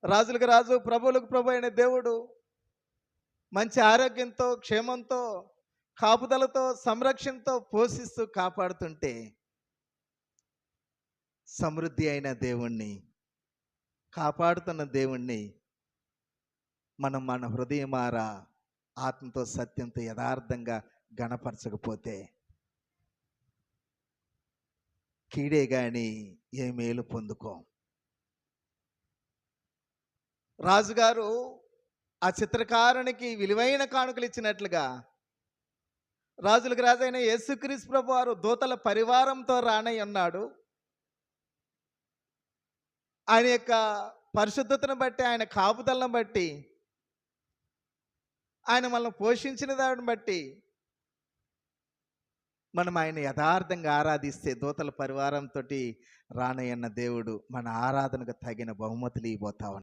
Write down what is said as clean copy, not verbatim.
రాజులకు రాజు, ప్రభువులకు ప్రభు అయిన దేవుడు మంచి ఆరోగ్యంతో, క్షేమంతో, కాపుదలతో, సంరక్షణతో పోషిస్తూ కాపాడుతుంటే, సమృద్ధి అయిన దేవుణ్ణి, కాపాడుతున్న దేవుణ్ణి మనం మన హృదయమారా ఆత్మతో, సత్యంతో, యథార్థంగా గణపరచకపోతే కీడే గాని ఏ మేలు పొందుకోం. రాజుగారు ఆ చిత్రకారునికి విలువైన కానుకలు ఇచ్చినట్లుగా రాజులకు రాజైన యేసుక్రీస్తు ప్రభు వారు దూతల పరివారంతో రానై ఉన్నాడు. ఆయన యొక్క పరిశుద్ధతను బట్టి, ఆయన కాపుదలను బట్టి, ఆయన మనల్ని పోషించిన దాన్ని బట్టి మనం ఆయన యథార్థంగా ఆరాధిస్తే దూతల పరివారంతో రానయ్యన్న దేవుడు మన ఆరాధనకు తగిన బహుమతులు ఇవ్వబోతా ఉన్నాడు.